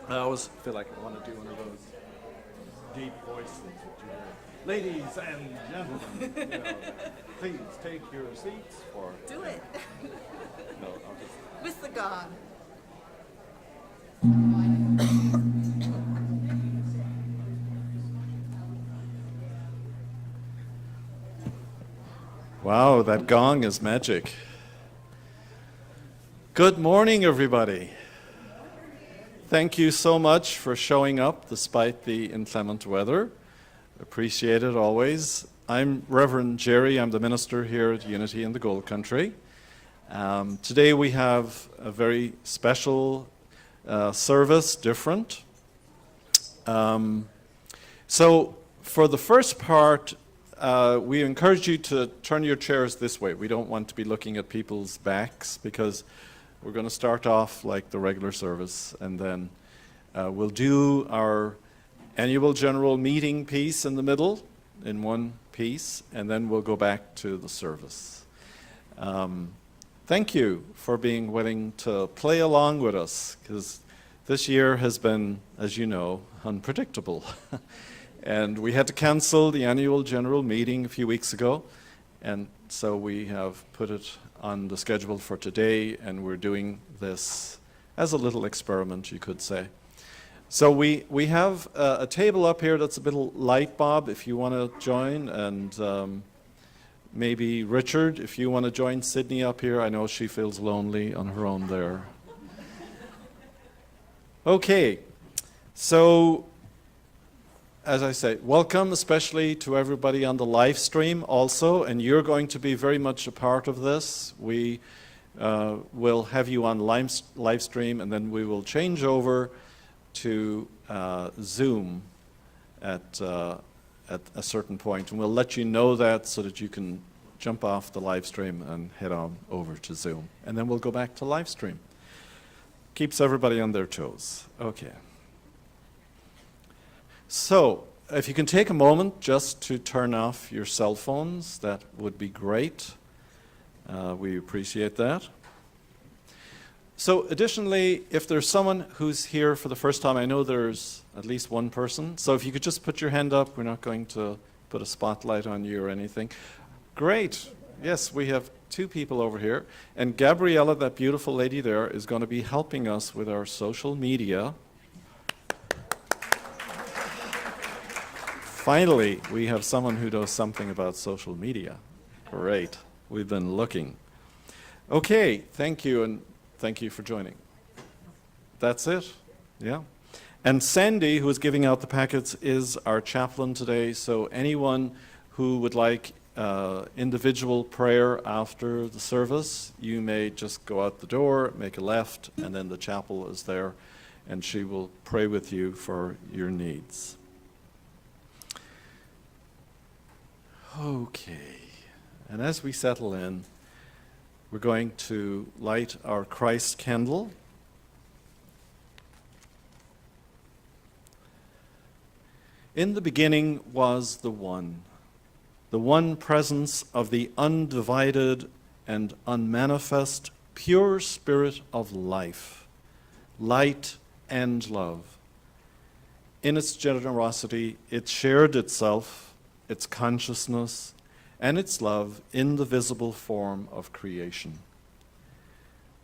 I always feel like I want to do one of those deep voices that you hear. Ladies and gentlemen, please take your seats for. Do it No, I'll just. with the gong. Wow, that gong is magic. Good morning, everybody. Thank you so much for showing up despite the inclement weather. Appreciate it always. I'm Reverend Jerry. I'm the minister here at Unity in the Gold Country. Today we have a very special service, different. So for the first part, we encourage you to turn your chairs this way. We don't want to be looking at people's backs because we're going to start off like the regular service, and then we'll do our annual general meeting piece in the middle in one piece, and then we'll go back to the service. Thank you for being willing to play along with us, because this year has been, as you know, unpredictable. And we had to cancel the annual general meeting a few weeks ago, and so we have put it on the schedule for today, and we're doing this as a little experiment, you could say. So we have a table up here that's a little light, Bob, if you want to join, and maybe Richard, if you want to join Sydney up here. I know she feels lonely on her own there. Okay, so as I say, welcome especially to everybody on the live stream also, and you're going to be very much a part of this. We will have you on live stream, and then we will change over to Zoom at a certain point, and we'll let you know that so that you can jump off the live stream and head on over to Zoom, and then we'll go back to live stream. Keeps everybody on their toes. Okay. So, if you can take a moment just to turn off your cell phones, that would be great. We appreciate that. So, additionally, if there's someone who's here for the first time, I know there's at least one person. So if you could just put your hand up, we're not going to put a spotlight on you or anything. Great. Yes, we have two people over here. And Gabriella, that beautiful lady there, is going to be helping us with our social media. Finally, we have someone who knows something about social media. Great. We've been looking. Okay, thank you, and thank you for joining. That's it? Yeah. And Sandy, who is giving out the packets, is our chaplain today, so anyone who would like individual prayer after the service, you may just go out the door, make a left, and then the chapel is there, and she will pray with you for your needs. Okay, and as we settle in, we're going to light our Christ candle. In the beginning was the one presence of the undivided and unmanifest pure spirit of life, light and love. In its generosity, it shared itself, its consciousness, and its love in the visible form of creation.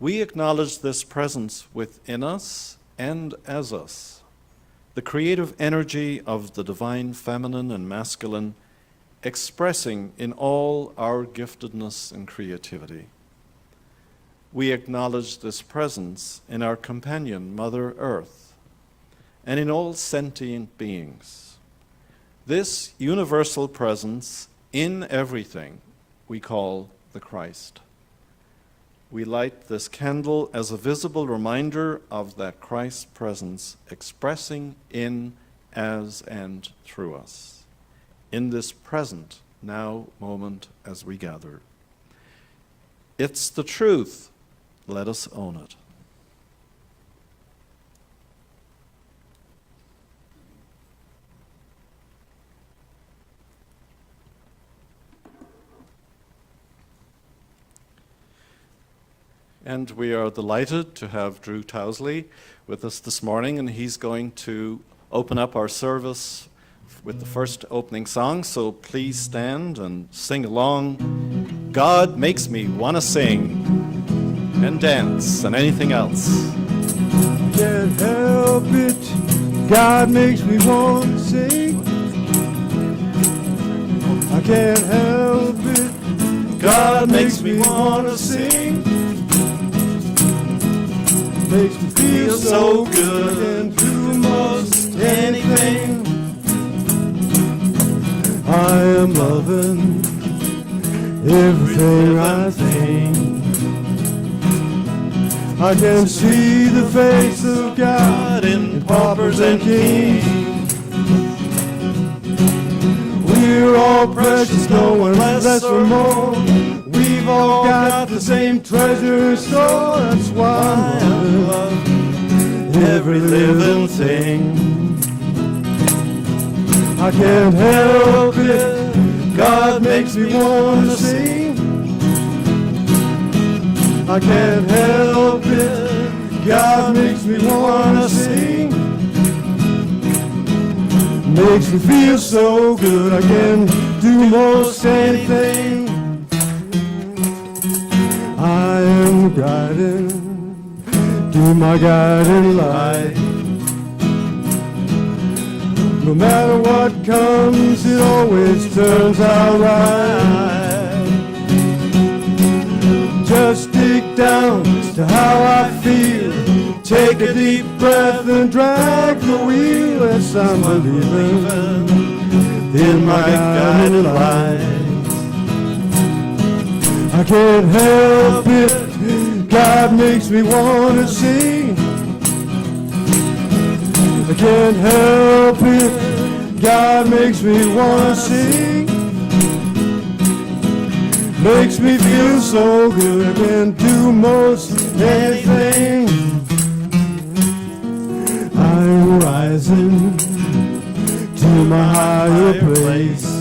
We acknowledge this presence within us and as us, the creative energy of the divine feminine and masculine, expressing in all our giftedness and creativity. We acknowledge this presence in our companion, Mother Earth, and in all sentient beings. This universal presence in everything we call the Christ. We light this candle as a visible reminder of that Christ presence expressing in, as, and through us, in this present, now moment as we gather. It's the truth. Let us own it. And we are delighted to have Drew Towsley with us this morning, and he's going to open up our service with the first opening song. So please stand and sing along. God makes me want to sing and dance and anything else. Can't help it, God makes me want to sing. I can't help it, God makes me want to sing. makes me feel So so good. good and do most anything. I am loving everything I think. I can see the face of God in paupers and kings. We're all precious, no one less or more. We've all got the same treasure store. That's why I love every living thing. I can't help it, God makes me want to sing. I can't help it, God makes me want to sing. Makes me feel so good, I can do most anything. I am guided to my guiding light. No matter what comes, it always turns out right. Just dig down to how I feel. Take a deep breath and drag the wheel. Yes, I'm believing in my guiding light. I can't help it, God makes me want to sing. I can't help it, God makes me want to sing. Makes me feel so good, I can do most anything. I'm rising to my higher place.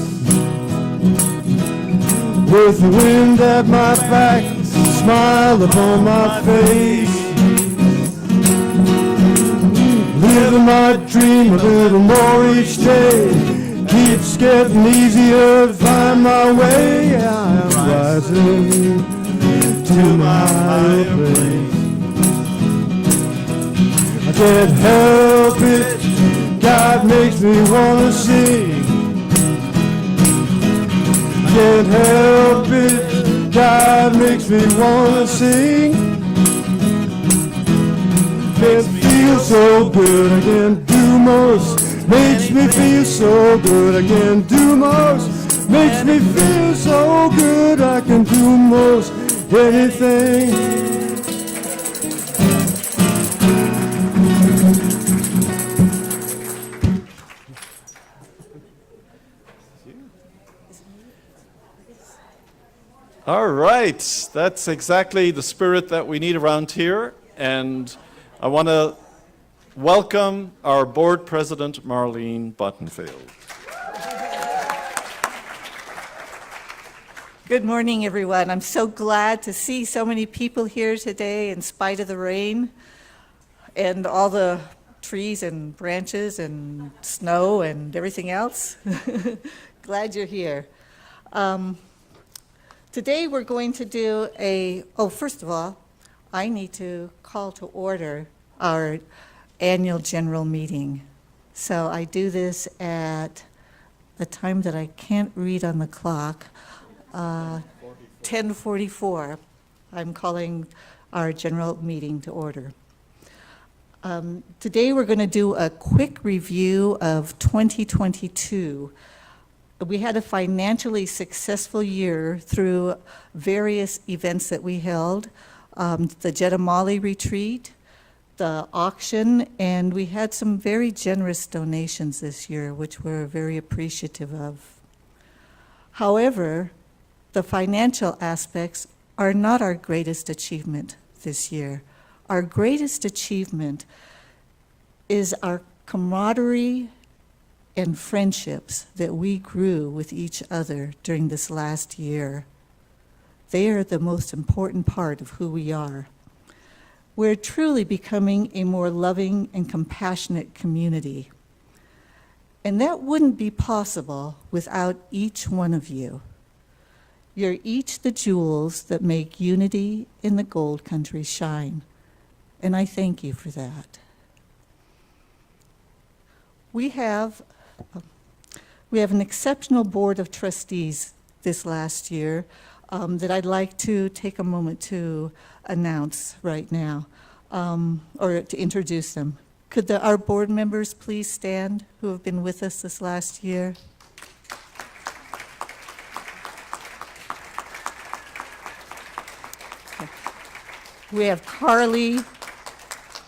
With the wind at my back, smile upon my face. Living my dream a little more each day. Keeps getting easier to find my way. I'm rising to my higher place. I can't help it, God makes me want to sing. I can't help it, God makes me want to sing. Can feel so good, I can do most. Makes me feel so good, I can do most. Makes me feel so good, I can do most anything. All right, that's exactly the spirit that we need around here, and I want to welcome our board president, Marlene Buttonfield. Good morning, everyone. I'm so glad to see so many people here today in spite of the rain and all the trees and branches and snow and everything else. Glad you're here. Today we're going to do first of all, I need to call to order our annual general meeting. So I do this at a time that I can't read on the clock, 10:44. I'm calling our general meeting to order. Today we're going to do a quick review of 2022. We had a financially successful year through various events that we held, the Jedamali retreat, the auction, and we had some very generous donations this year, which we're very appreciative of. However, the financial aspects are not our greatest achievement this year. Our greatest achievement is our camaraderie and friendships that we grew with each other during this last year. They are the most important part of who we are. We're truly becoming a more loving and compassionate community. And that wouldn't be possible without each one of you. You're each the jewels that make unity in the Gold Country shine. And I thank you for that. We have an exceptional board of trustees this last year that I'd like to take a moment to announce right now, or to introduce them. Could our board members please stand who have been with us this last year? Okay. We have Carly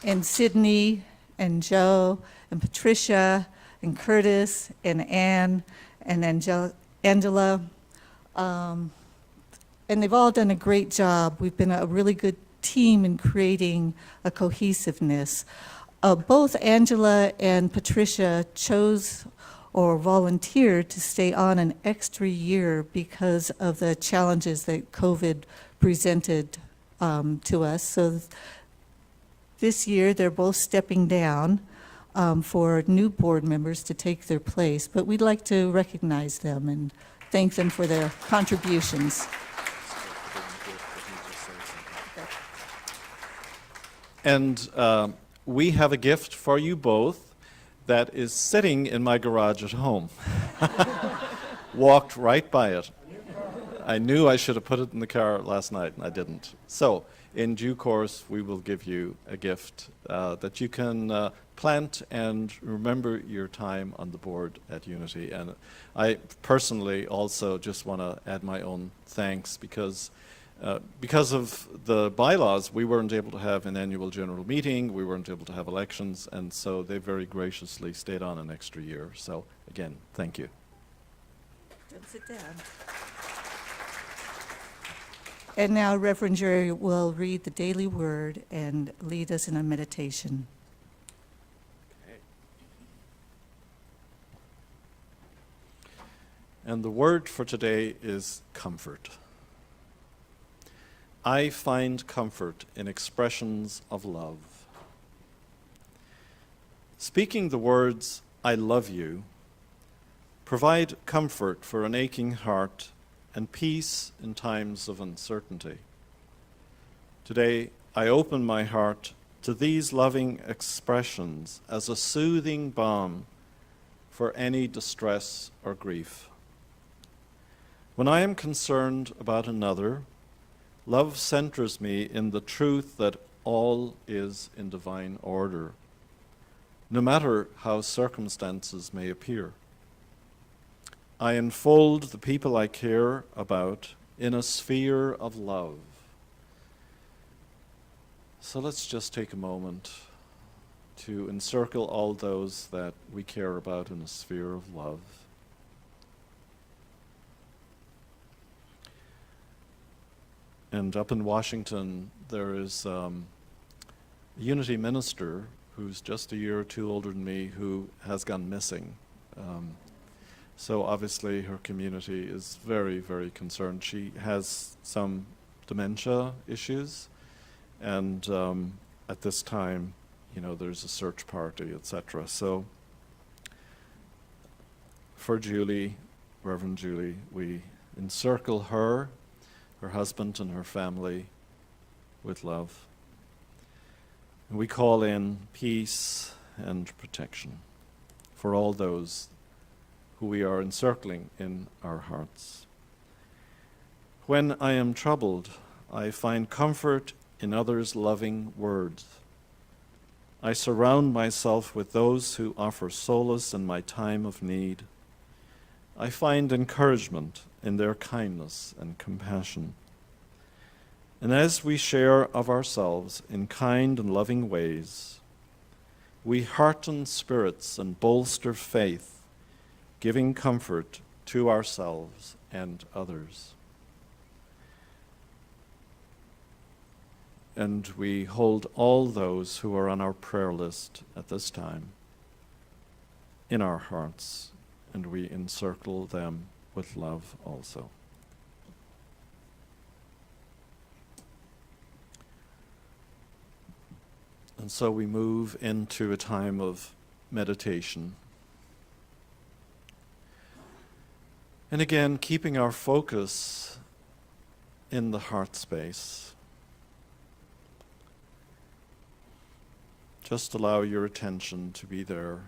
and Sydney and Joe and Patricia and Curtis and Ann and Angela. And they've all done a great job. We've been a really good team in creating a cohesiveness. Both Angela and Patricia chose or volunteered to stay on an extra year because of the challenges that COVID presented to us. So this year, they're both stepping down for new board members to take their place. But we'd like to recognize them and thank them for their contributions. And we have a gift for you both that is sitting in my garage at home. Walked right by it. I knew I should have put it in the car last night, and I didn't. So, in due course, we will give you a gift that you can plant and remember your time on the board at Unity. And I personally also just want to add my own thanks because of the bylaws, we weren't able to have an annual general meeting, we weren't able to have elections, and so they very graciously stayed on an extra year. So, again, thank you. Don't sit down. And now Reverend Jerry will read the daily word and lead us in a meditation. Okay. And the word for today is comfort. I find comfort in expressions of love. Speaking the words, I love you, provide comfort for an aching heart and peace in times of uncertainty. Today, I open my heart to these loving expressions as a soothing balm for any distress or grief. When I am concerned about another, love centers me in the truth that all is in divine order, no matter how circumstances may appear. I enfold the people I care about in a sphere of love. So let's just take a moment to encircle all those that we care about in a sphere of love. And up in Washington, there is a Unity minister who's just a year or two older than me who has gone missing. So obviously her community is very, very concerned. She has some dementia issues, and at this time, there's a search party, etc. So for Julie, Reverend Julie, we encircle her husband and her family with love. And we call in peace and protection for all those who we are encircling in our hearts. When I am troubled, I find comfort in others' loving words. I surround myself with those who offer solace in my time of need. I find encouragement in their kindness and compassion. And as we share of ourselves in kind and loving ways, we hearten spirits and bolster faith, giving comfort to ourselves and others. And we hold all those who are on our prayer list at this time in our hearts, and we encircle them with love also. And so we move into a time of meditation. And again, keeping our focus in the heart space. Just allow your attention to be there,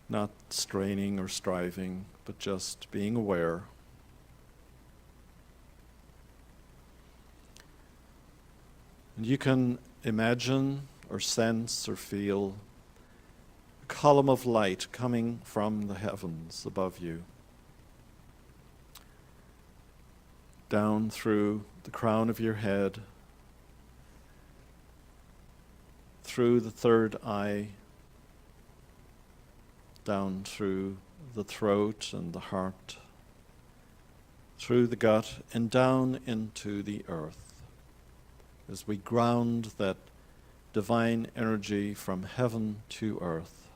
not straining or striving, but just being aware. And you can imagine or sense or feel a column of light coming from the heavens above you, down through the crown of your head, through the third eye, down through the throat and the heart, through the gut, and down into the earth, as we ground that divine energy from heaven to earth.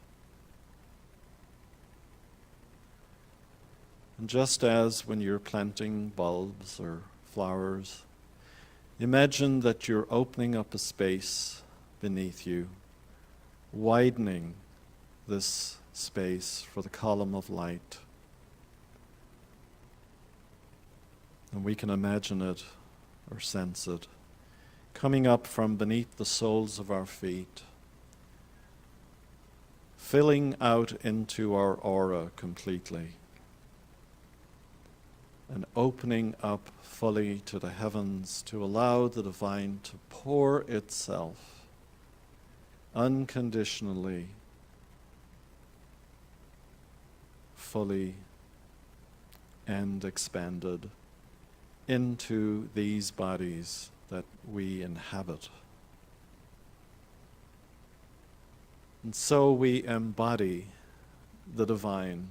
And just as when you're planting bulbs or flowers, imagine that you're opening up a space beneath you, widening this space for the column of light. And we can imagine it or sense it coming up from beneath the soles of our feet, filling out into our aura completely, and opening up fully to the heavens to allow the divine to pour itself unconditionally, fully and expanded into these bodies that we inhabit. And so we embody the divine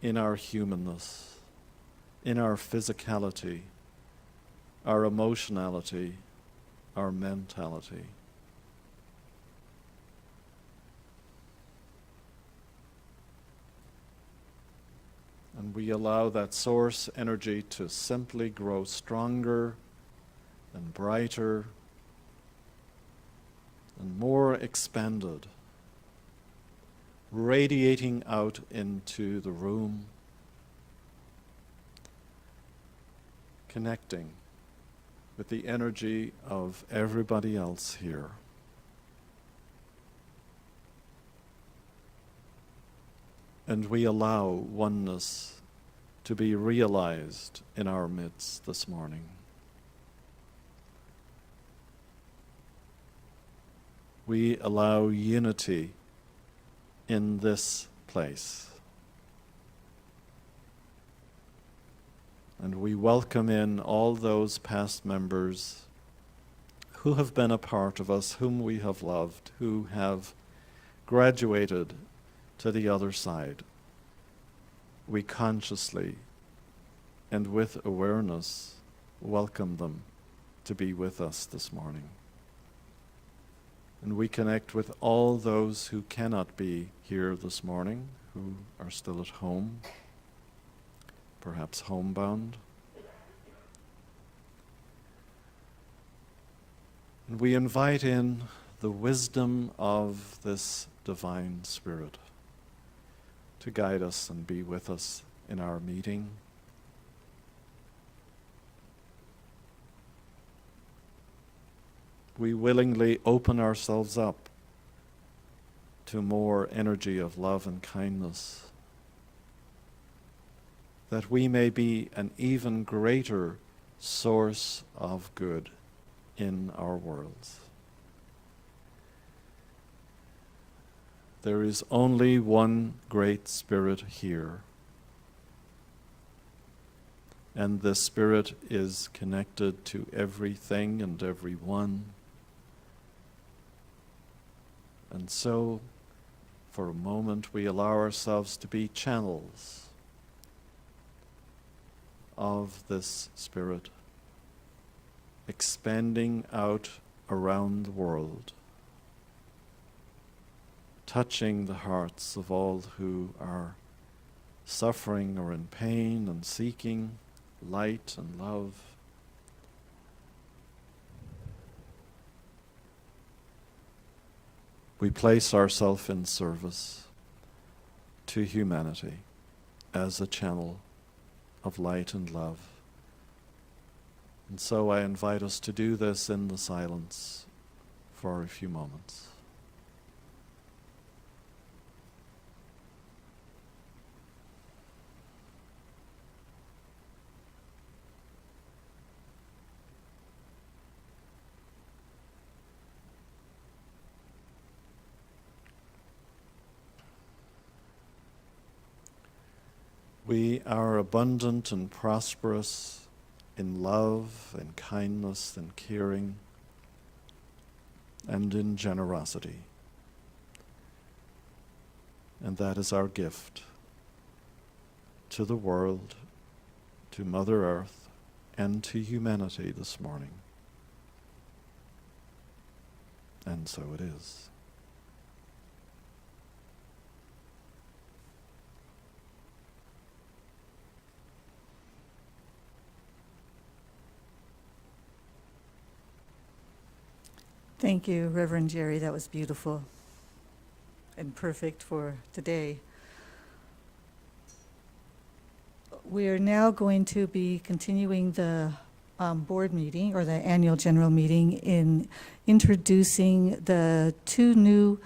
in our humanness, in our physicality, our emotionality, our mentality. And we allow that source energy to simply grow stronger and brighter and more expanded, radiating out into the room, connecting with the energy of everybody else here. And we allow oneness to be realized in our midst this morning. We allow unity in this place. And we welcome in all those past members who have been a part of us, whom we have loved, who have graduated to the other side. We consciously and with awareness welcome them to be with us this morning. And we connect with all those who cannot be here this morning, who are still at home, perhaps homebound. And we invite in the wisdom of this divine Spirit to guide us and be with us in our meeting. We willingly open ourselves up to more energy of love and kindness, that we may be an even greater source of good in our worlds. There is only one great Spirit here, and this Spirit is connected to everything and everyone. And so, for a moment, we allow ourselves to be channels of this Spirit, expanding out around the world, touching the hearts of all who are suffering or in pain and seeking light and love. we place ourselves in service to humanity as a channel of light and love. And so I invite us to do this in the silence for a few moments. We are abundant and prosperous in love and kindness and caring and in generosity. And that is our gift to the world, to Mother Earth, and to humanity this morning. And so it is. Thank you, Reverend Jerry. That was beautiful and perfect for today. We are now going to be continuing the board meeting, or the annual general meeting, in introducing the two new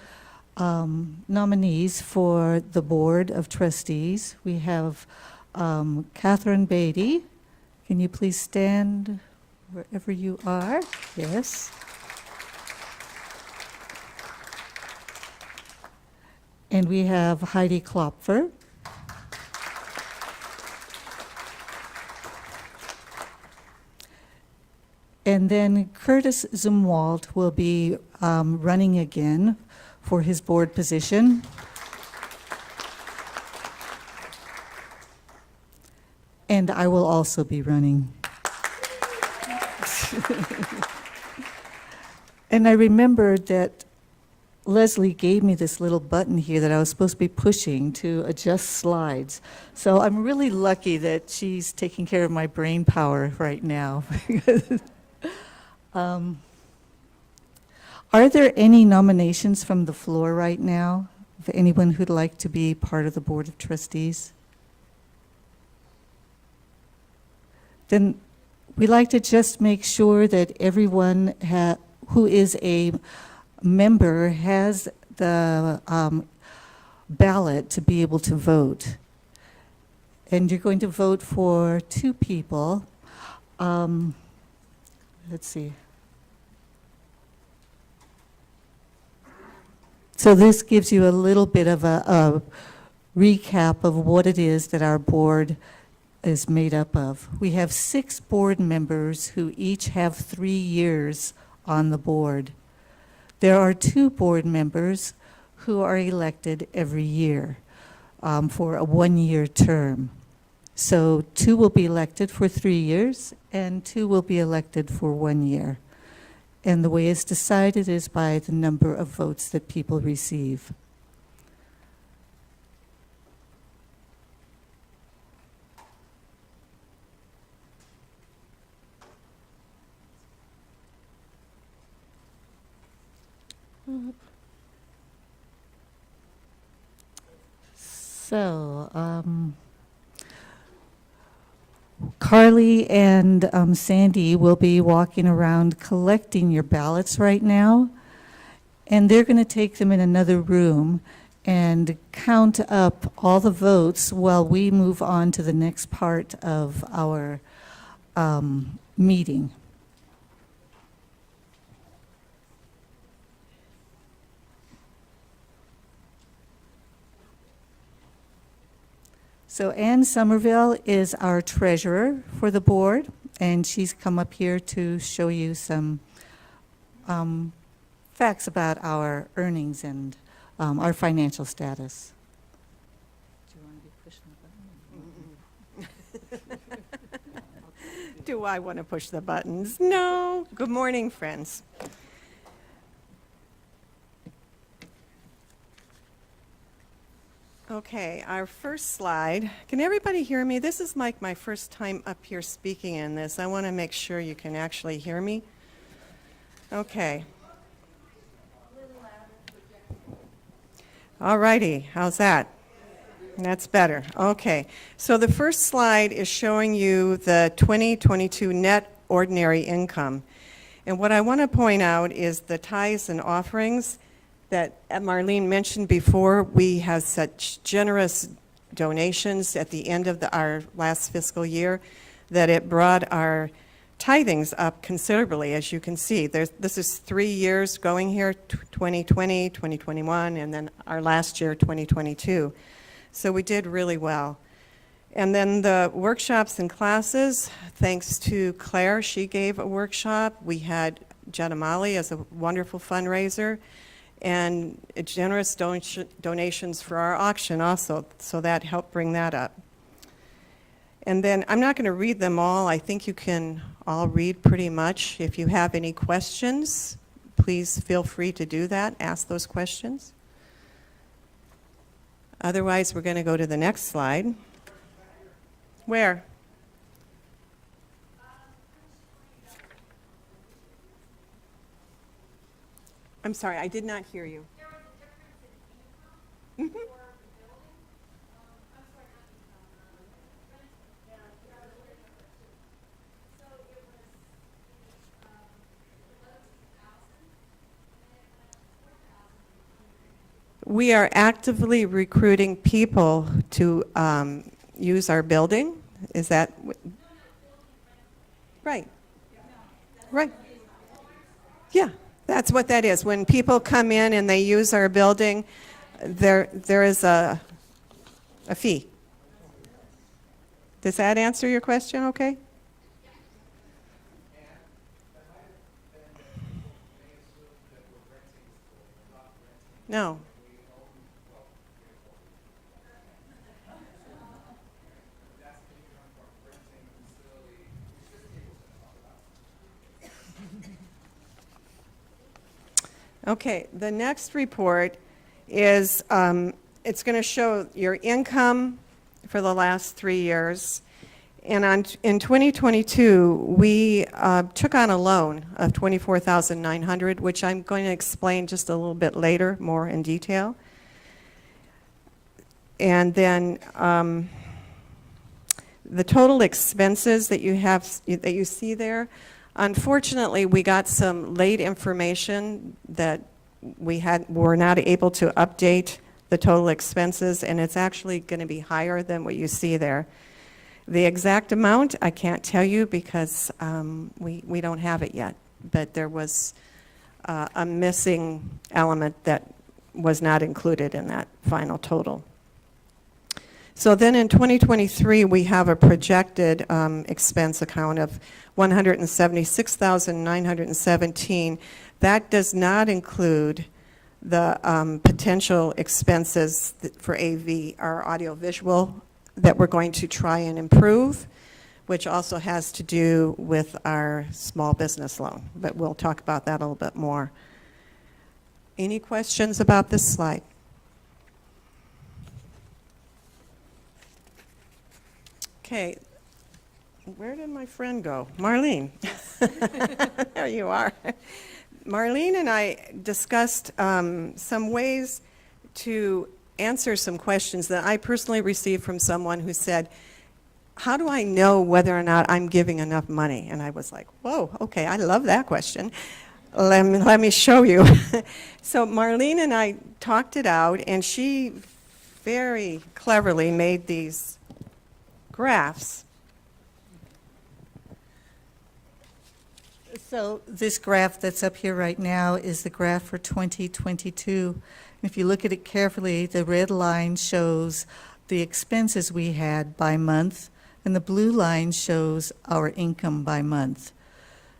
nominees for the Board of Trustees. We have Catherine Beatty. Can you please stand wherever you are? Yes. And we have Heidi Klopfer. And then Curtis Zumwalt will be running again for his board position. And I will also be running. And I remembered that Leslie gave me this little button here that I was supposed to be pushing to adjust slides. So I'm really lucky that she's taking care of my brain power right now. Are there any nominations from the floor right now? For anyone who'd like to be part of the Board of Trustees? Then we like to just make sure that everyone who is a member has the ballot to be able to vote. And you're going to vote for two people. Let's see. So this gives you a little bit of a recap of what it is that our board is made up of. We have 6 board members who each have 3 years on the board. There are 2 board members who are elected every year for a 1-year term. So 2 will be elected for 3 years, and 2 will be elected for 1 year. And the way it's decided is by the number of votes that people receive. So, Carly and Sandy will be walking around collecting your ballots right now, and they're going to take them in another room and count up all the votes while we move on to the next part of our meeting. So Ann Somerville is our treasurer for the board, and she's come up here to show you some facts about our earnings and our financial status. Do you want to be pushing the button? Do I want to push the buttons? No. Good morning, friends. Okay, our first slide. Can everybody hear me? This is like my first time up here speaking in this. I want to make sure you can actually hear me. Okay. All righty, how's that? That's better. Okay. So the first slide is showing you the 2022 net ordinary income. And what I want to point out is the tithes and offerings that Marlene mentioned before. We have such generous donations at the end of our last fiscal year that it brought our tithings up considerably, as you can see. This is 3 years going here, 2020, 2021, and then our last year, 2022. So we did really well. And then the workshops and classes, thanks to Claire, she gave a workshop. We had Jedamali as a wonderful fundraiser, and generous donations for our auction also, so that helped bring that up. And then I'm not going to read them all. I think you can all read pretty much. If you have any questions, please feel free to do that, ask those questions. Otherwise, we're going to go to the next slide. Where? I'm sorry, I did not hear you. Mhm. We are actively recruiting people to use our building. Is that right? Right. Yeah, that's what that is. When people come in and they use our building, there is a fee. Does that answer your question okay? No. Okay, the next report is, it's going to show your income for the last 3 years. And in 2022, we took on a loan of $24,900, which I'm going to explain just a little bit later, more in detail. And then the total expenses that you see there, unfortunately, we got some late information that were not able to update the total expenses, and it's actually going to be higher than what you see there. The exact amount, I can't tell you because we don't have it yet, but there was a missing element that was not included in that final total. So then in 2023, we have a projected expense account of $176,917. That does not include the potential expenses for AV, our audiovisual, that we're going to try and improve, which also has to do with our small business loan. But we'll talk about that a little bit more. Any questions about this slide? Okay, where did my friend go? Marlene. There you are. Marlene and I discussed some ways to answer some questions that I personally received from someone who said, how do I know whether or not I'm giving enough money? And I was like, whoa, okay, I love that question. Let me show you. So Marlene and I talked it out, and she very cleverly made these graphs. So this graph that's up here right now is the graph for 2022. If you look at it carefully, the red line shows the expenses we had by month, and the blue line shows our income by month.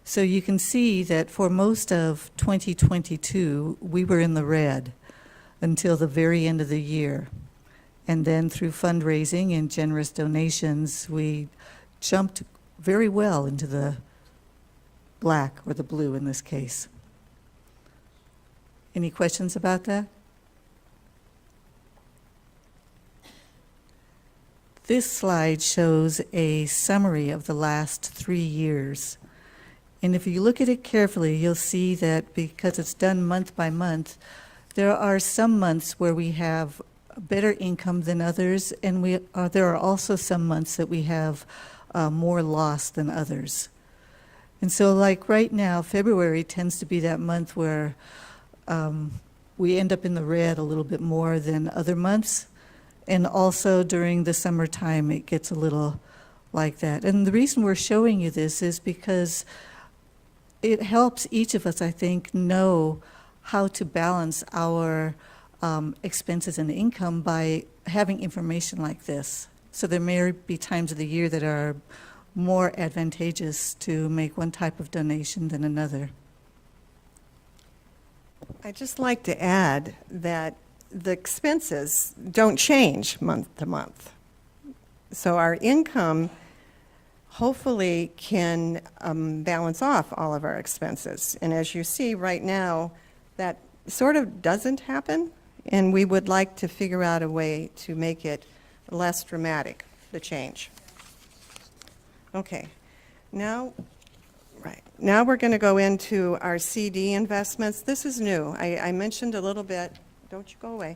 So you can see that for most of 2022, we were in the red until the very end of the year. And then through fundraising and generous donations, we jumped very well into the black, or the blue in this case. Any questions about that? This slide shows a summary of the last 3 years. And if you look at it carefully, you'll see that because it's done month by month, There are some months where we have better income than others, and there are also some months that we have more loss than others. And so like right now, February tends to be that month where we end up in the red a little bit more than other months. And also during the summertime, it gets a little like that. And the reason we're showing you this is because it helps each of us, I think, know how to balance our expenses and income by having information like this. So there may be times of the year that are more advantageous to make one type of donation than another. I'd just like to add that the expenses don't change month to month. So our income hopefully can balance off all of our expenses. And as you see right now, that sort of doesn't happen, and we would like to figure out a way to make it less dramatic, the change. Okay, now we're going to go into our CD investments. This is new. I mentioned a little bit, don't you go away,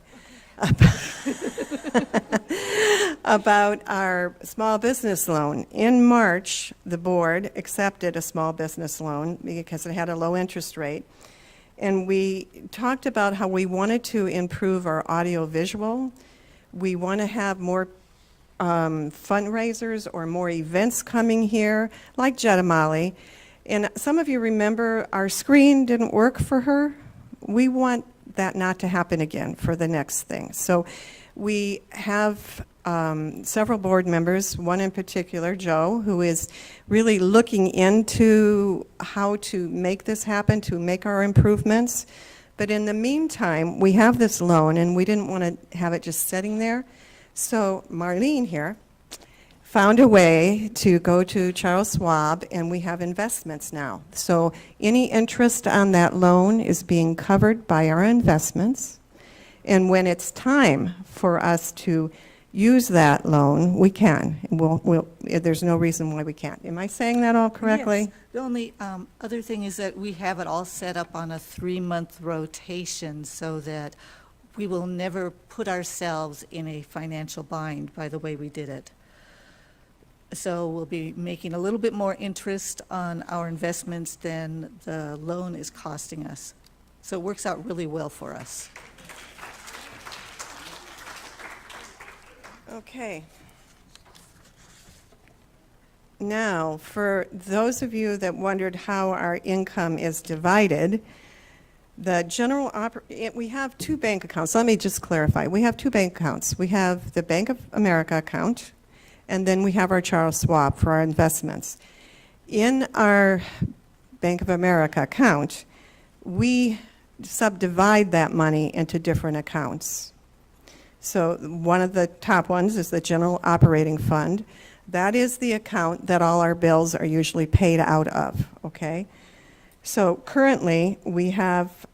about our small business loan. In March, the board accepted a small business loan because it had a low interest rate. And we talked about how we wanted to improve our audio-visual. We want to have more fundraisers or more events coming here, like Jedamali. And some of you remember our screen didn't work for her. We want that not to happen again for the next thing. So we have several board members, one in particular, Joe, who is really looking into how to make this happen, to make our improvements. But in the meantime, we have this loan, and we didn't want to have it just sitting there. So Marlene here found a way to go to Charles Schwab, and we have investments now. So any interest on that loan is being covered by our investments. And when it's time for us to use that loan, we can. There's no reason why we can't. Am I saying that all correctly? Yes. The only other thing is that we have it all set up on a 3-month rotation so that we will never put ourselves in a financial bind by the way we did it. So we'll be making a little bit more interest on our investments than the loan is costing us. So it works out really well for us. Okay. Now, for those of you that wondered how our income is divided, we have 2 bank accounts. Let me just clarify. We have 2 bank accounts. We have the Bank of America account, and then we have our Charles Schwab for our investments. In our Bank of America account, we subdivide that money into different accounts. So one of the top ones is the general operating fund. That is the account that all our bills are usually paid out of, okay? So currently, we have,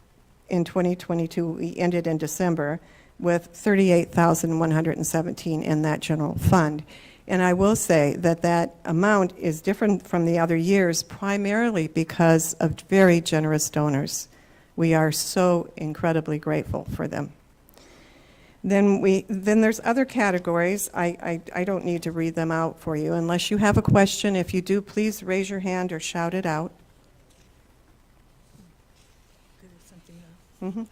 in 2022, we ended in December with $38,117 in that general fund. And I will say that that amount is different from the other years primarily because of very generous donors. We are so incredibly grateful for them. Then there's other categories. I don't need to read them out for you unless you have a question. If you do, please raise your hand or shout it out. Mm-hmm.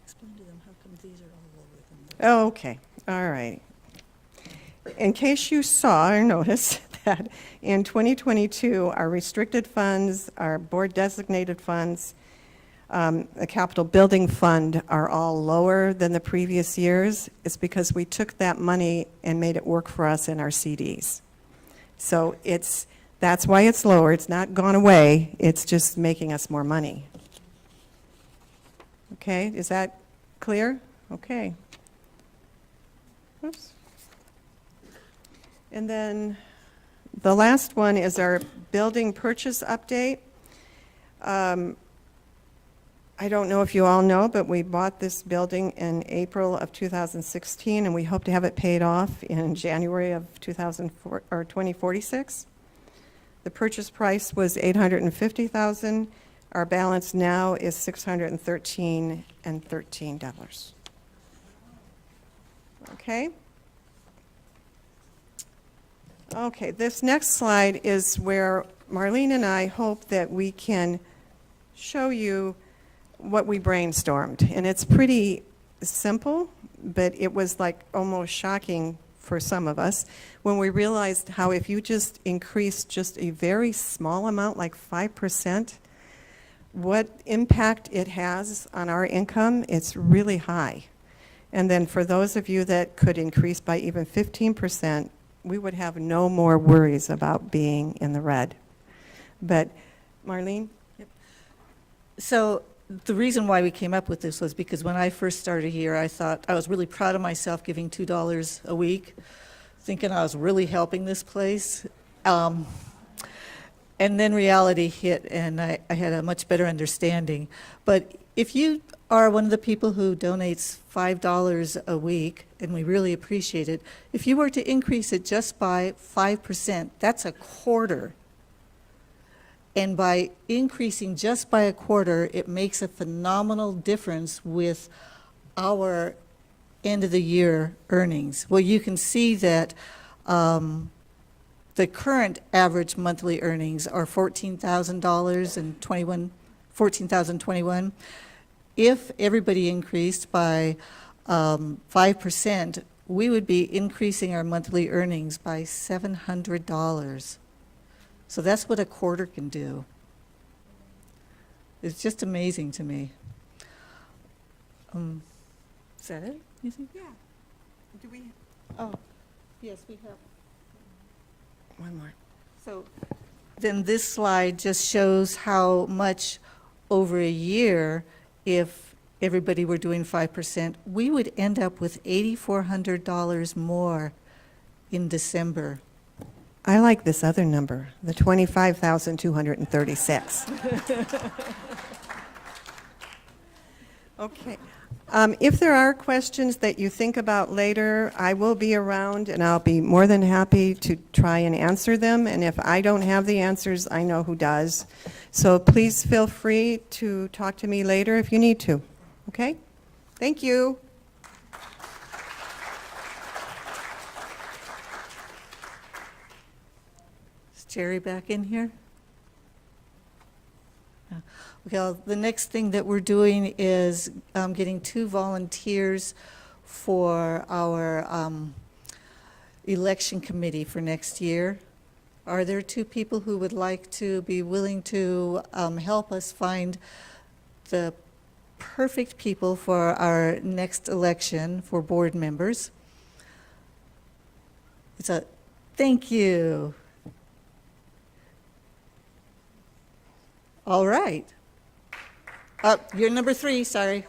Explain to them how come these are all lower than those. Oh, okay. All right. In case you saw or noticed that in 2022, our restricted funds, our board designated funds, the capital building fund are all lower than the previous years. It's because we took that money and made it work for us in our CDs. So that's why it's lower. It's not gone away. It's just making us more money. Okay, is that clear? Okay. Oops. And then the last one is our building purchase update. I don't know if you all know, but we bought this building in April of 2016, and we hope to have it paid off in January of 2046. The purchase price was $850,000. Our balance now is $613.13. Okay? Okay, this next slide is where Marlene and I hope that we can show you what we brainstormed. And it's pretty simple, but it was like almost shocking for some of us when we realized how if you just increase just a very small amount, like 5%, what impact it has on our income. It's really high. And then for those of you that could increase by even 15%, we would have no more worries about being in the red. But Marlene? So the reason why we came up with this was because when I first started here, I thought I was really proud of myself giving $2 a week, thinking I was really helping this place. And then reality hit, and I had a much better understanding. But if you are one of the people who donates $5 a week, and we really appreciate it, if you were to increase it just by 5%, that's a quarter. And by increasing just by a quarter, it makes a phenomenal difference with our end of the year earnings. Well, you can see that the current average monthly earnings are $14,021. If everybody increased by 5%, we would be increasing our monthly earnings by $700. So that's what a quarter can do. It's just amazing to me. Is that it, you think? Yeah. Do we? Oh, yes, we have. One more. So then this slide just shows how much over a year, if everybody were doing 5%, we would end up with $8,400 more in December. I like this other number, the 25,236. Okay. If there are questions that you think about later, I will be around and I'll be more than happy to try and answer them. And if I don't have the answers, I know who does. So please feel free to talk to me later if you need to. Okay? Thank you. Is Jerry back in here? Well, the next thing that we're doing is getting 2 volunteers for our election committee for next year. Are there 2 people who would like to be willing to help us find the perfect people for our next election for board members? Thank you. All right. You're number 3, sorry.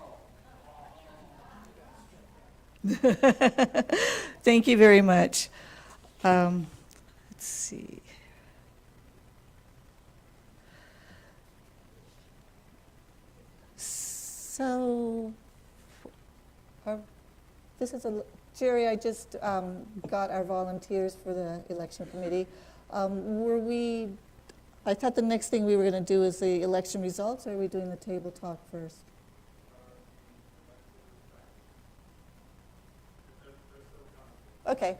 Thank you very much. Let's see. So, Jerry, I just got our volunteers for the election committee. I thought the next thing we were going to do is the election results, or are we doing the table talk first? Okay.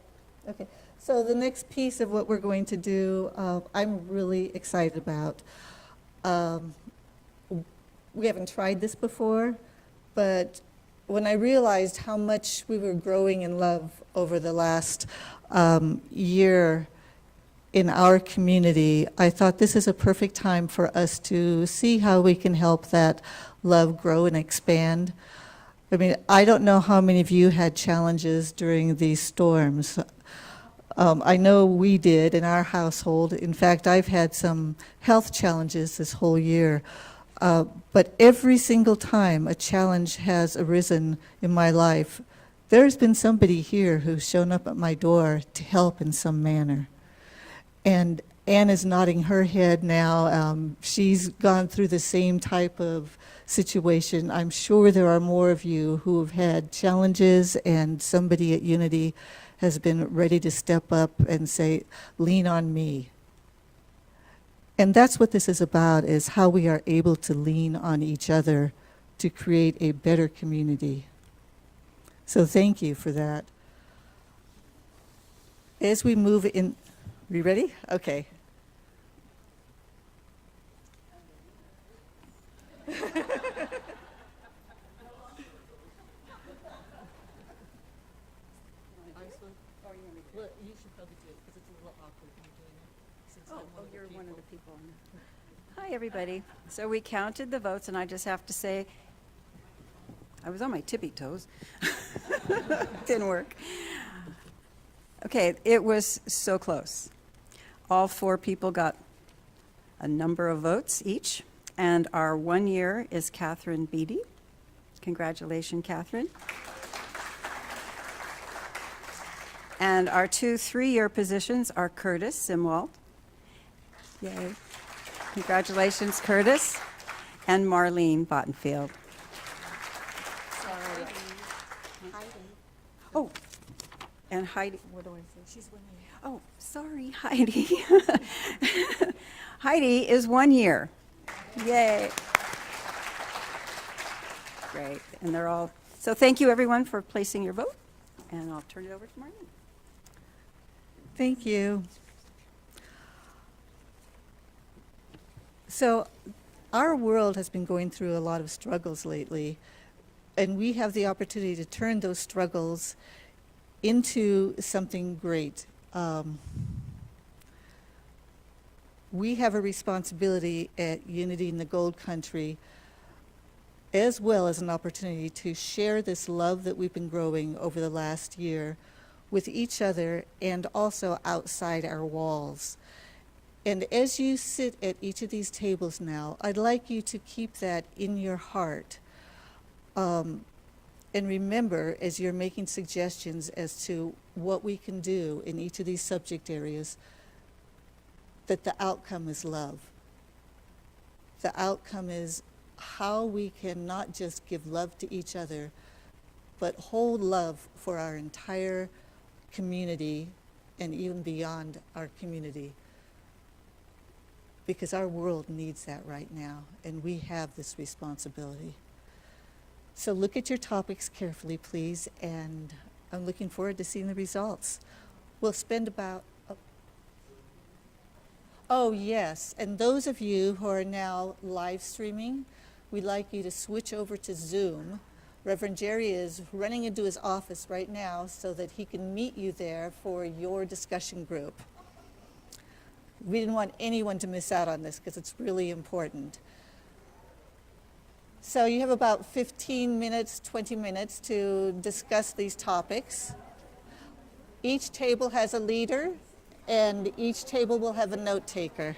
So the next piece of what we're going to do, I'm really excited about. We haven't tried this before, but when I realized how much we were growing in love over the last year in our community, I thought this is a perfect time for us to see how we can help that love grow and expand. I mean, I don't know how many of you had challenges during these storms. I know we did in our household. In fact, I've had some health challenges this whole year. But every single time a challenge has arisen in my life, there's been somebody here who's shown up at my door to help in some manner. And Ann is nodding her head now. She's gone through the same type of situation. I'm sure there are more of you who have had challenges, and somebody at Unity has been ready to step up and say, lean on me. And that's what this is about, is how we are able to lean on each other to create a better community. So thank you for that. As we move in, we ready? Okay. You should probably do it because it's a little awkward when you're doing it. Since I'm one of the You're one of the people. people. Hi, everybody. So we counted the votes, and I just have to say, I was on my tippy toes. Didn't work. Okay, it was so close. All 4 people got a number of votes each, and our 1 year is Catherine Beatty. Congratulations, Catherine. And our 2 3-year positions are Curtis Simwald. Yay. Congratulations, Curtis. And Marlene Bottenfield. Sorry. Oh, and Heidi, what do I say? She's 1 year. Oh, sorry, Heidi. Heidi is 1 year. Yay. Great, and they're all, so thank you everyone for placing your vote, and I'll turn it over to Marlene. Thank you. So our world has been going through a lot of struggles lately, and we have the opportunity to turn those struggles into something great. We have a responsibility at Unity in the Gold Country, as well as an opportunity to share this love that we've been growing over the last year with each other and also outside our walls. And as you sit at each of these tables now, I'd like you to keep that in your heart. And remember, as you're making suggestions as to what we can do in each of these subject areas, that the outcome is love. The outcome is how we can not just give love to each other, but hold love for our entire community and even beyond our community. Because our world needs that right now, and we have this responsibility. So look at your topics carefully, please, and I'm looking forward to seeing the results. We'll spend about, oh yes, and those of you who are now live streaming, we'd like you to switch over to Zoom. Reverend Jerry is running into his office right now so that he can meet you there for your discussion group. We didn't want anyone to miss out on this because it's really important. So you have about 15 minutes, 20 minutes to discuss these topics. Each table has a leader, and each table will have a note taker.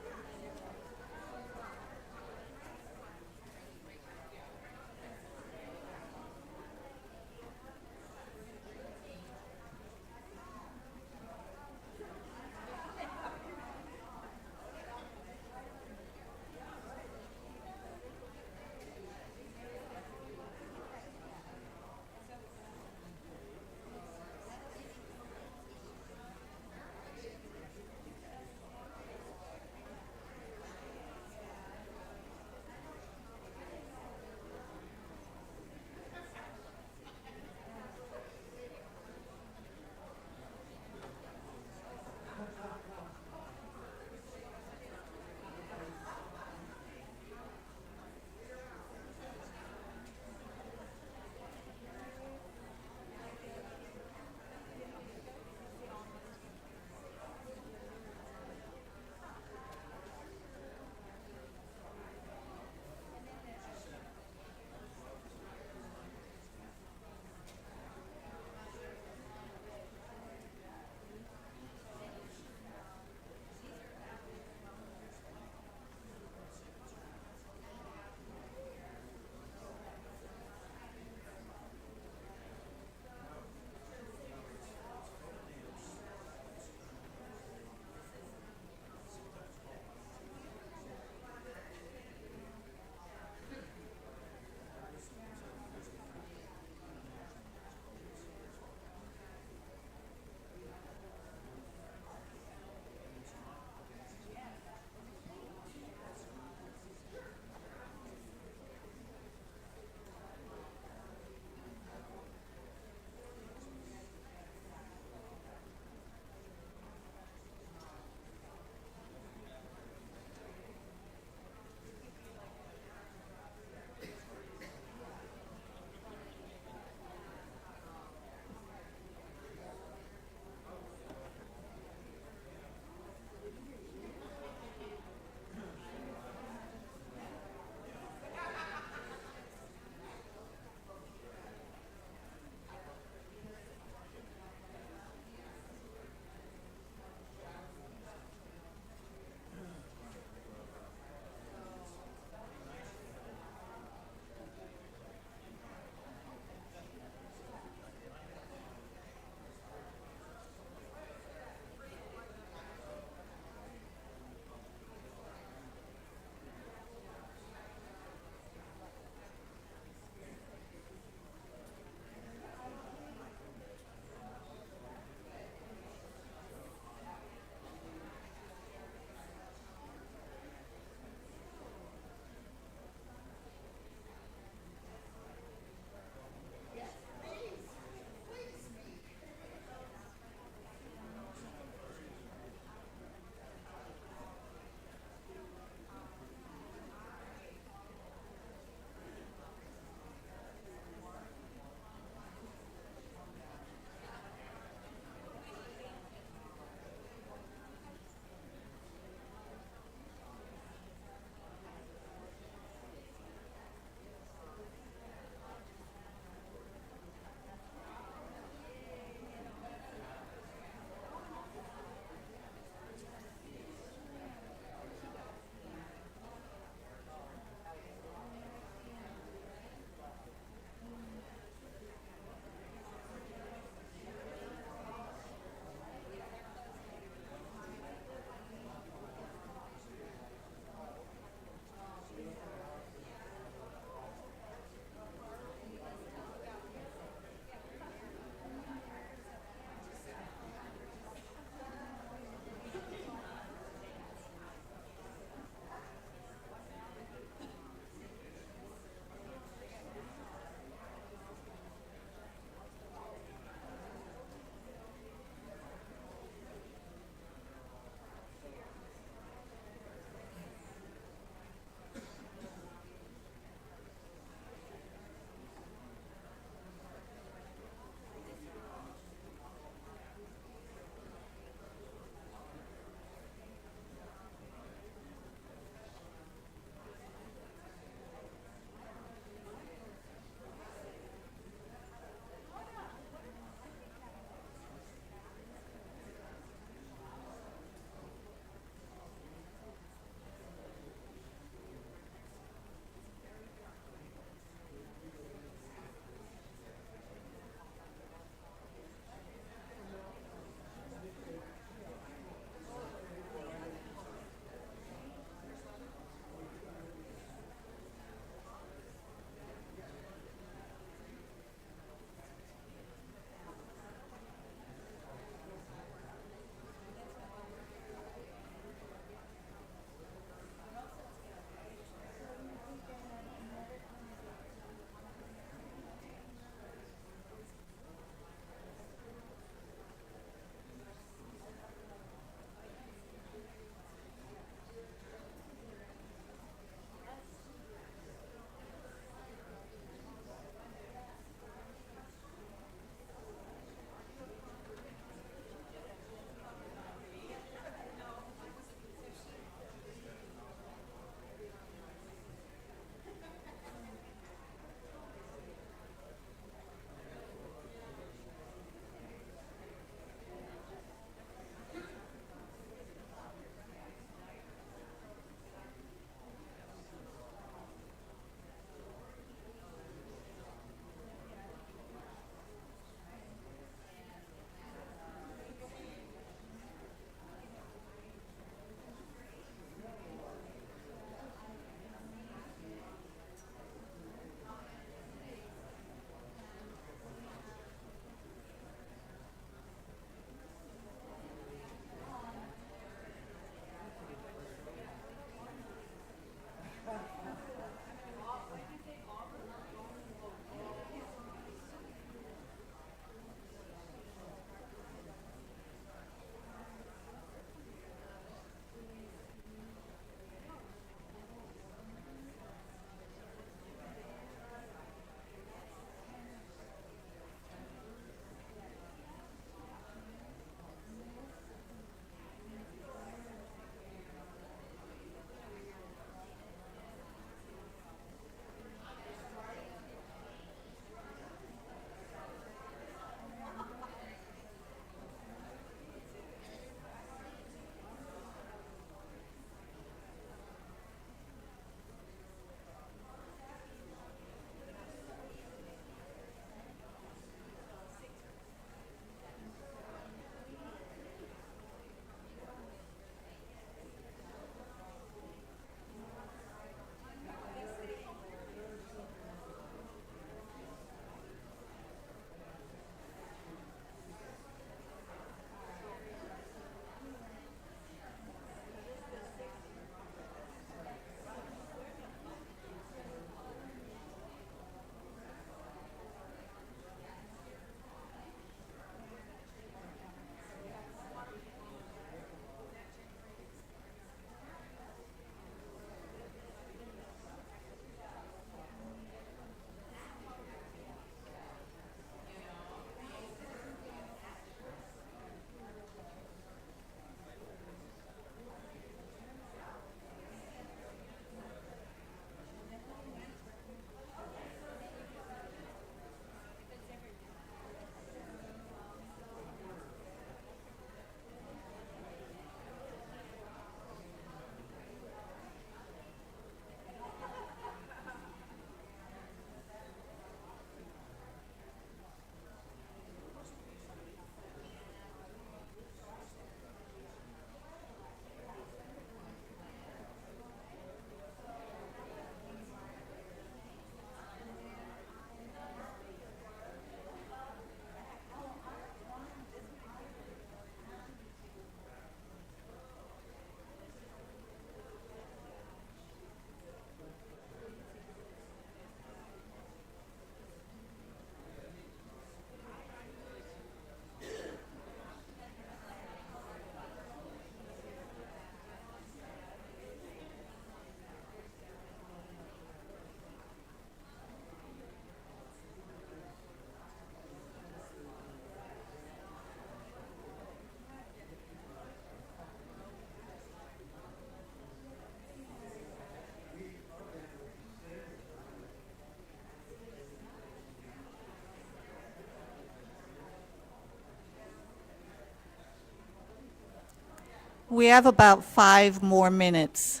We have about 5 more minutes.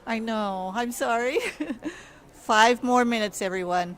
I know, I'm sorry. 5 more minutes, everyone.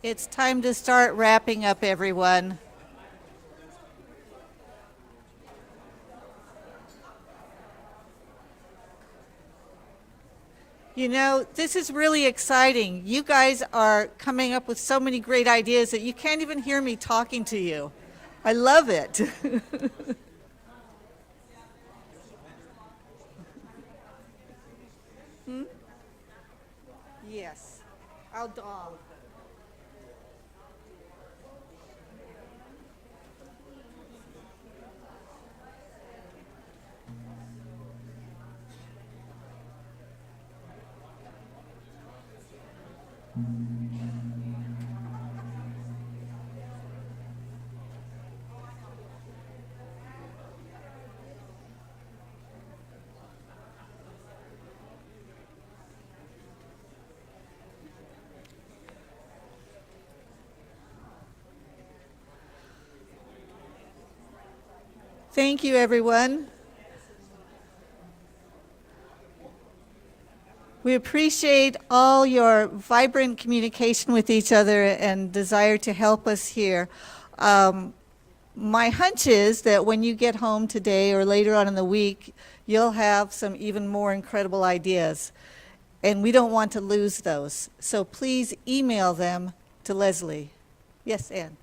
It's time to start wrapping up, everyone. You know, this is really exciting. You guys are coming up with so many great ideas that you can't even hear me talking to you. I love it. Yes, I'll dog. Thank you, everyone. We appreciate all your vibrant communication with each other and desire to help us here. My hunch is that when you get home today or later on in the week, you'll have some even more incredible ideas. And we don't want to lose those. So please email them to Leslie. Yes, Ann.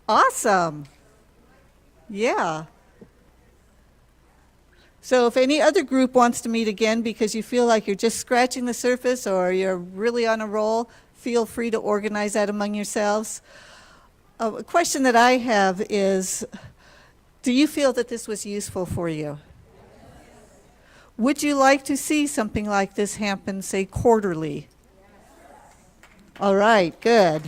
Awesome. Yeah. So if any other group wants to meet again because you feel like you're just scratching the surface or you're really on a roll, feel free to organize that among yourselves. A question that I have is, do you feel that this was useful for you? Would you like to see something like this happen, say, quarterly? All right, good.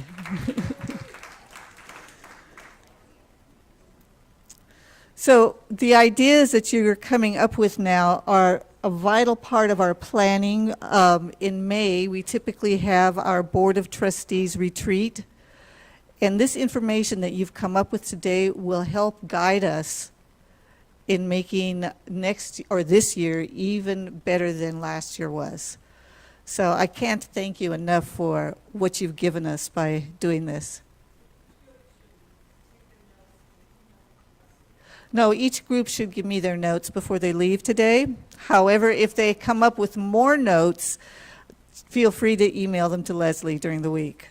So the ideas that you're coming up with now are a vital part of our planning. In May, we typically have our Board of Trustees retreat. And this information that you've come up with today will help guide us in making next or this year even better than last year was. So I can't thank you enough for what you've given us by doing this. No, each group should give me their notes before they leave today. However, if they come up with more notes, feel free to email them to Leslie during the week.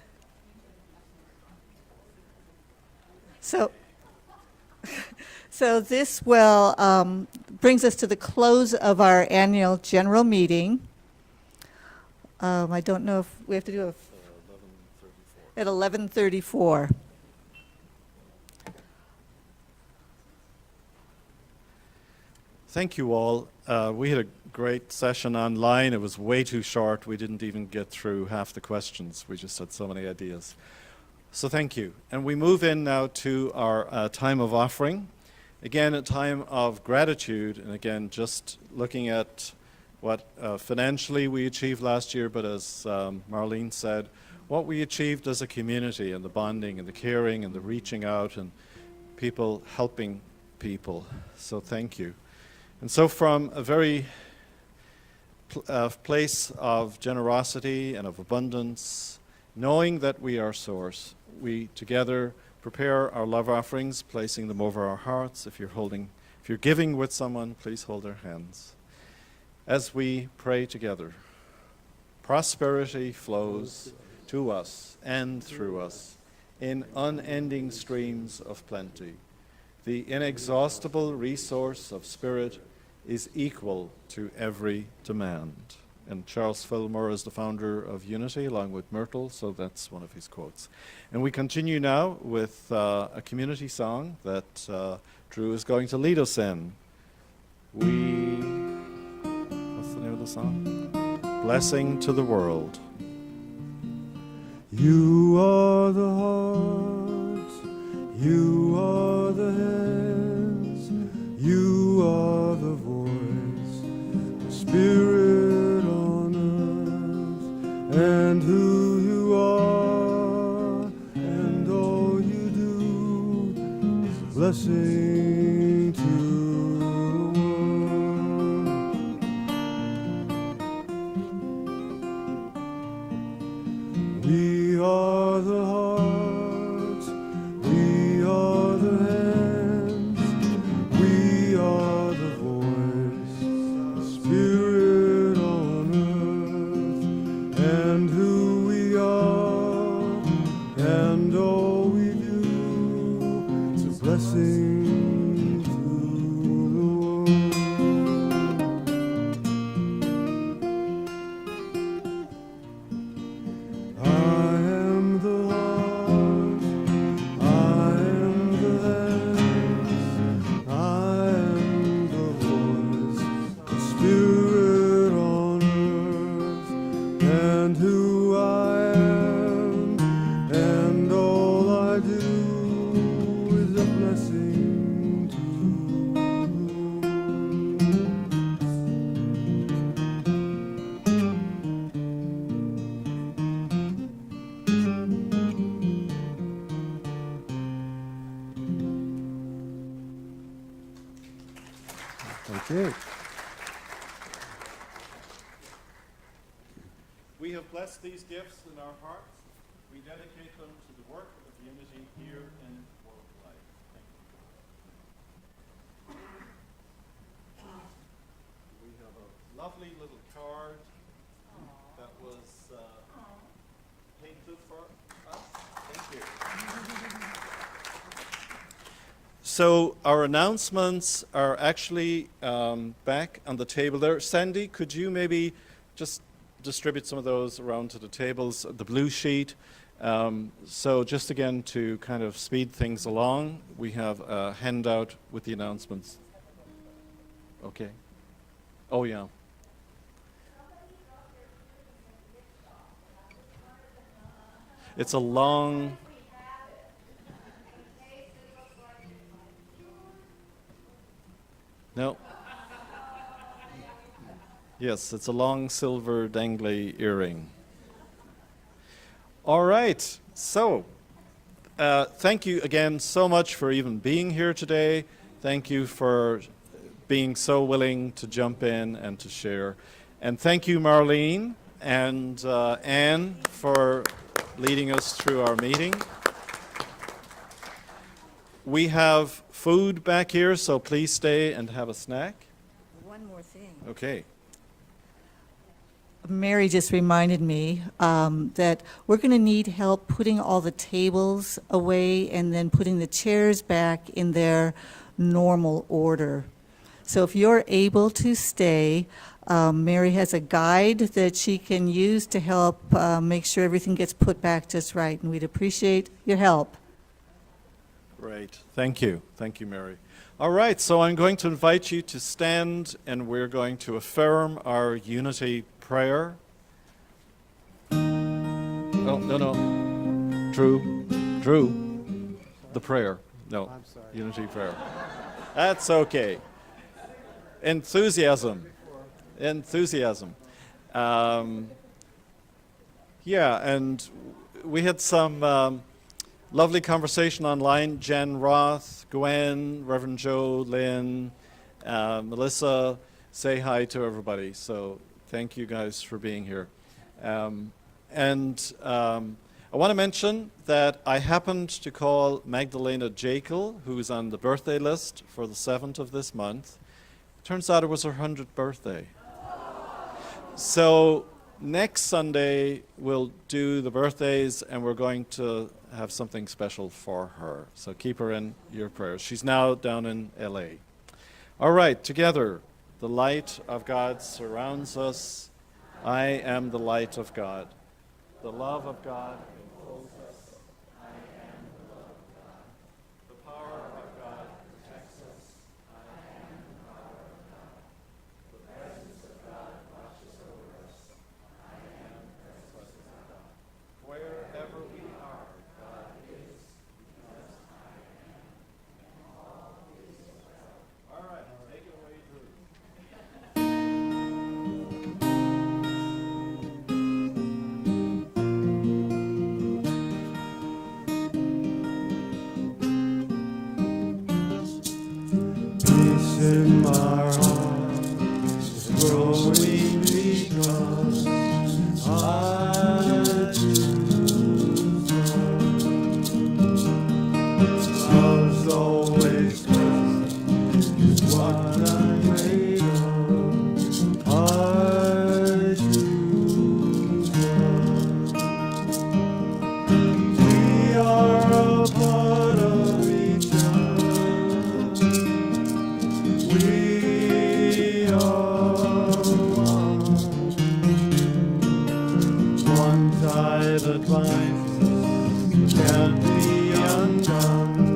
So this will brings us to the close of our annual general meeting. I don't know if we have to do at 11:34. Thank you all. We had a great session online. It was way too short. We didn't even get through half the questions. We just had so many ideas. So thank you. And we move in now to our time of offering. Again, a time of gratitude. And again, just looking at what financially we achieved last year, but as Marlene said, what we achieved as a community and the bonding and the caring and the reaching out and people helping people. So thank you. And so from a very place of generosity and of abundance, knowing that we are source, we together prepare our love offerings, placing them over our hearts. If you're giving with someone, please hold their hands. As we pray together, prosperity flows to us and through us in unending streams of plenty. The inexhaustible resource of spirit is equal to every demand. And Charles Fillmore is the founder of Unity, along with Myrtle, so that's one of his quotes. And we continue now with a community song that Drew is going to lead us in. What's the name of the song? Blessing to the World. You are the heart, you are the hands, you are the voice, the spirit on earth, and who you are, and all you do is a blessing to the world. We are the heart, we are the hands, we are the voice, the spirit on earth, and who we are, and all we do is a blessing to the world. I am the heart, I am the hands, I am the voice, the spirit on earth, and who I am, and all I do is a blessing to the Thank you. We have blessed these gifts in our hearts. We dedicate them to the work of Unity here in world life. Thank you. We have a lovely little card that was painted for us. Thank you. So our announcements are actually back on the table there. Sandy, could you maybe just distribute some of those around to the tables, the blue sheet? So just again to kind of speed things along, we have a handout with the announcements. Okay. Oh, yeah. It's a long... No. Yes, it's a long silver dangly earring. All right, so thank you again so much for even being here today. Thank you for being so willing to jump in and to share. And thank you, Marlene and Anne, for leading us through our meeting. We have food back here, so please stay and have a snack. One more thing. Okay. Mary just reminded me that we're going to need help putting all the tables away and then putting the chairs back in their normal order. So if you're able to stay, Mary has a guide that she can use to help make sure everything gets put back just right, and we'd appreciate your help. Great. Thank you. Thank you, Mary. All right, so I'm going to invite you to stand, and we're going to affirm our unity prayer. Oh, no. Drew. The prayer. No. I'm sorry. Unity prayer. That's okay. Enthusiasm. Yeah, and we had some lovely conversation online. Jen Roth, Gwen, Reverend Joe, Lynn, Melissa, say hi to everybody. So thank you guys for being here. I want to mention that I happened to call Magdalena Jekyll, who's on the birthday list for the 7th of this month. Turns out it was her 100th birthday. So next Sunday, we'll do the birthdays, and we're going to have something special for her. So keep her in your prayers. She's now down in LA. All right, together, the light of God surrounds us. I am the light of God. The love of God encloses us. I am the love of God. The power of God protects us. I am the power of God. The presence of God watches over us. I am the presence of God. Wherever we are, God is, because I am. And all is well. All right, take it away, Drew. Peace in my heart is growing because I choose love. Love's always present is what I'm made of. I choose love. We are a part of each other. We are one tie that binds us can't be undone.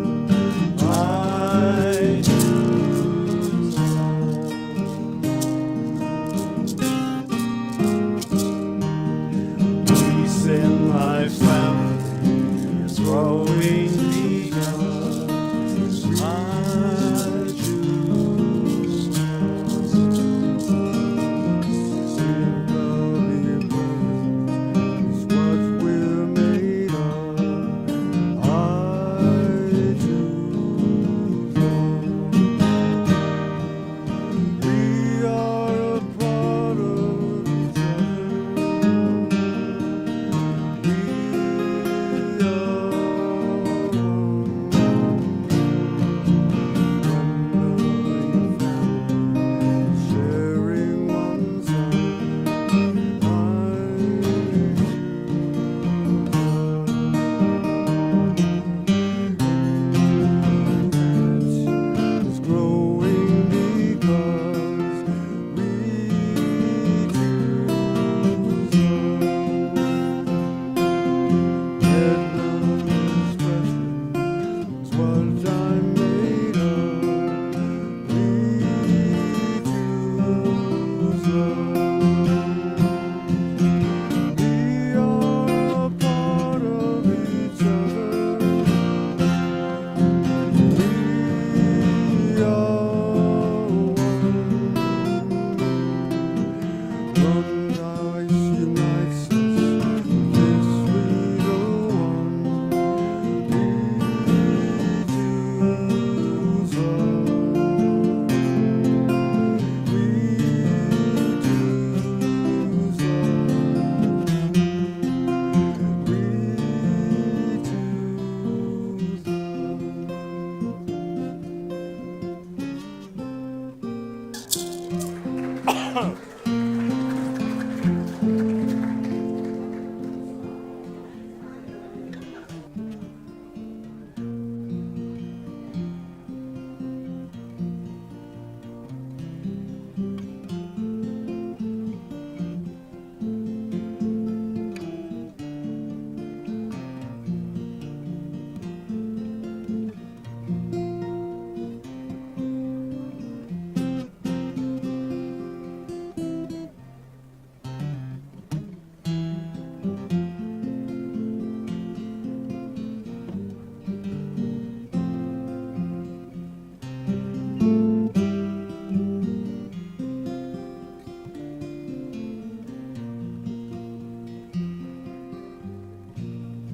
Amen.